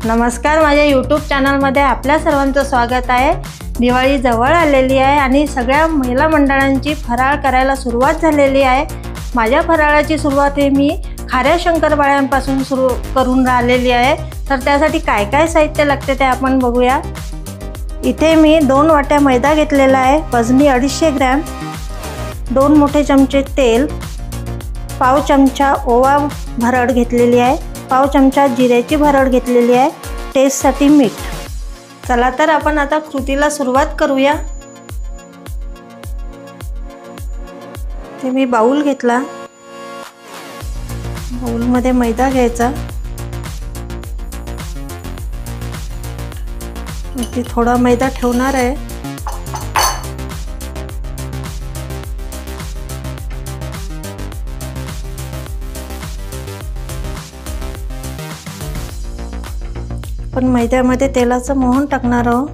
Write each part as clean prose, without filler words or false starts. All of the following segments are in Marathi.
नमस्कार, माझ्या यूट्यूब चॅनलमध्ये आपल्या सर्वांचं स्वागत आहे। दिवाळी जवळ आलेली आहे आणि सगळ्या महिला मंडळांची फराळ करायला सुरुवात झालेली आहे। माझ्या फराळाची सुरुवात मी खाऱ्या शंकरपाळ्यांपासून सुरू करून राहिलेली आहे। तर त्यासाठी काय काय साहित्य लागते ते आपण बघूया। इथे मी 2 वाट्या मैदा घेतलेला आहे, वजनी 250 ग्रॅम, 2 मोठे चमचे तेल, पाव चमचा ओवा भरड घेतलेली आहे, पाव चमचा जिऱ्याची भरड घेतलेली आहे, टेस्टसाठी मीठ। चला तर आपण आता कृतीला सुरुवात करूया। ते मी बाउल घेतला, बाउलमध्ये मैदा घ्यायचा, मी थोडा मैदा ठेवणार आहे। पण मैद्यामध्ये तेलाचं मोहन टाकणार आहोत।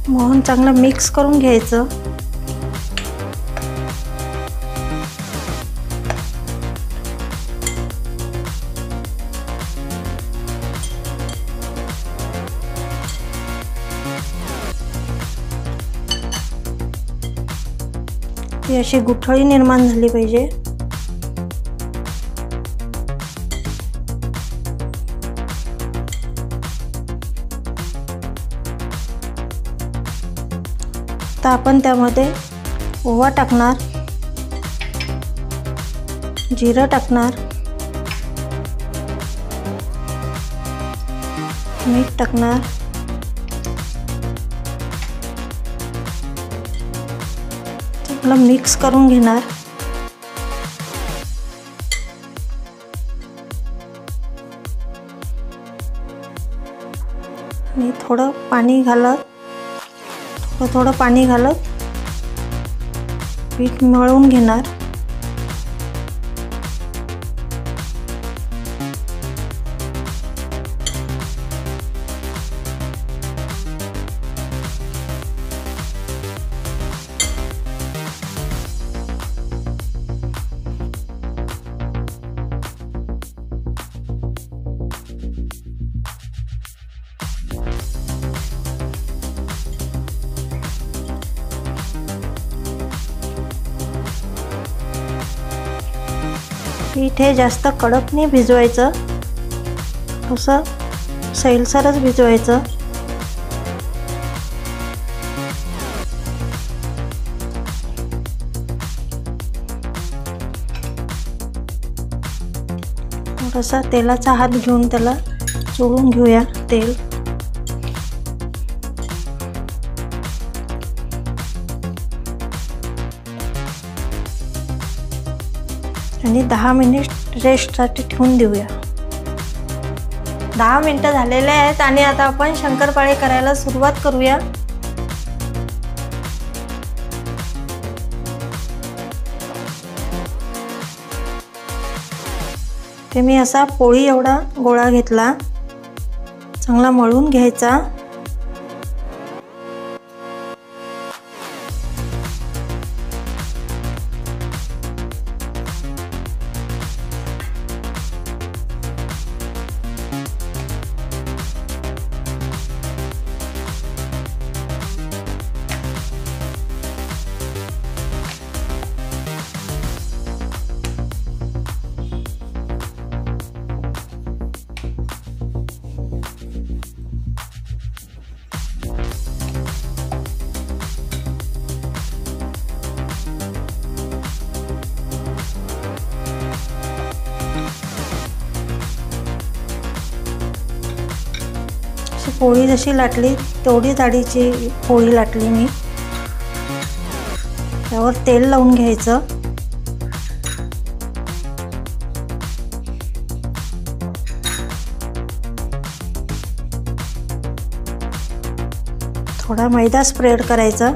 मोहन चांगलं मिक्स करून घ्यायचं। ही अशी गुठळी निर्माण झाली पाहिजे। आता आपण त्यामध्ये ओवा टाकणार, जिरं टाकणार, मीठ टाकणार, मिक्स करून घेणार। आणि थोडं पाणी घालत पीठ मळून घेणार। पीठ हे जास्त कडक नाही भिजवायचं, असं सैलसरच भिजवायचं। थोडासा तेलाचा हात घेऊन त्याला चोळून घेऊया तेल। आणि 10 मिनिट रेस्टसाठी ठेवून देऊया। 10 मिनिटं झालेले आहेत आणि आता आपण शंकरपाळे करायला सुरुवात करूया। ते मी असा पोळी एवढा गोळा घेतला, चांगला मळून घ्यायचा। पोळी जशी लाटली तेवढी जाडीची पोळी लाटली मी। त्यावर तेल लावून घ्यायचं। थोडा मैदा स्प्रेड करायचा।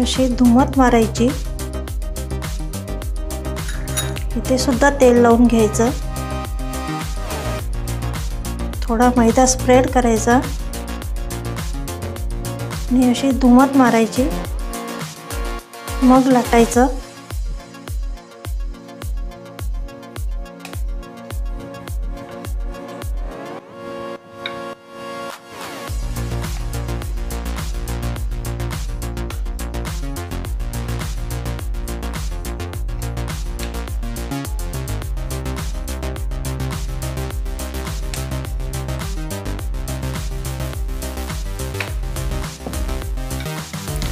अशी धुमत मारायची। इथे सुद्धा तेल लावून घ्यायचं। थोडा मैदा स्प्रेड करायचा। आणि अशी दुमत मारायची, मग लाटायचं।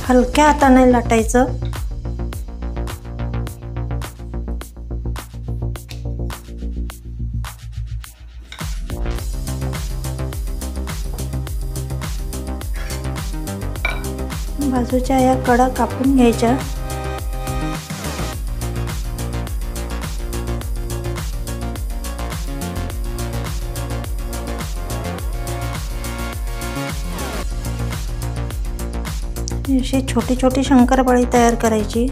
हलक्या हाताने लाटायचं। बाजूच्या या कडा कापून घ्यायच्या। अशी छोटी छोटी शंकरपाळी तयार करायची।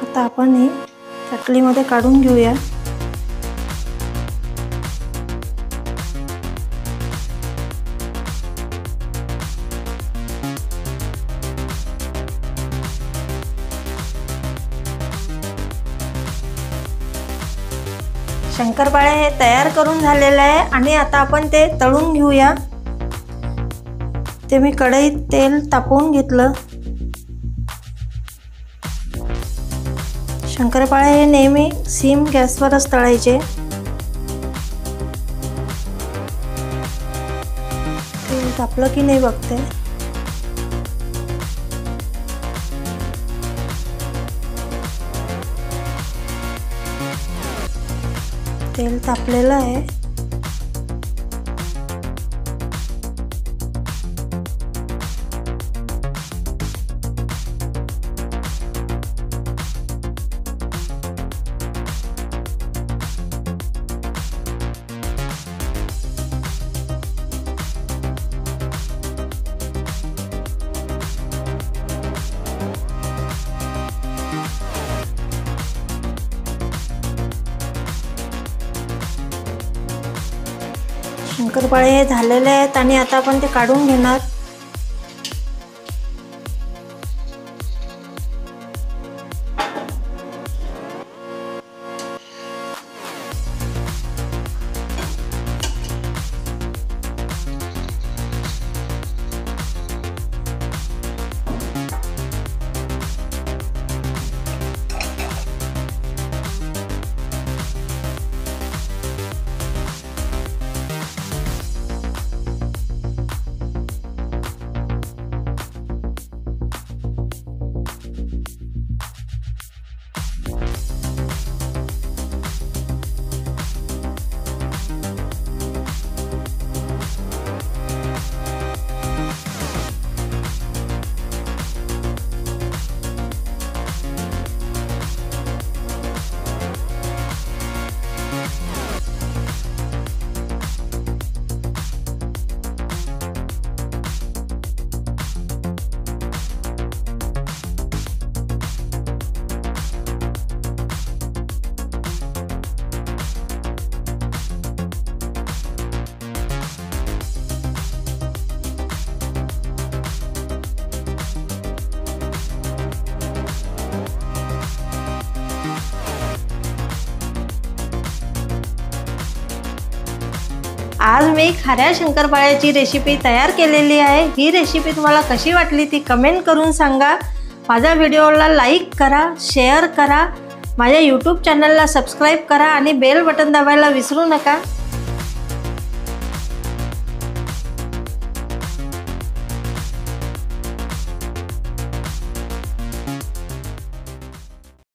आता आपण हे चकलीमध्ये काढून घेऊया। शंकरपाळे हे तयार करून झालेले आहे आणि आता आपण ते तळून घेऊया। ते मी कढईत तेल तापवून घेतलं। शंकरपाळे हे नेहमी सिम गॅसवरच तळायचे। तेल तापलं की नाही बघते। तेल तापलेलं आहे। शंकरपाळे हे झालेले आहेत आणि आता आपण ते काढून घेणार। आज मी खाऱ्या शंकरपाळ्याची रेसिपी तयार केलेली आहे। ही रेसिपी तुम्हाला कशी वाटली ती कमेंट करून सांगा। माझ्या व्हिडिओला लाईक करा, शेअर करा, माझ्या YouTube चॅनलला सबस्क्राइब करा आणि बेल बटन दाबायला विसरू नका।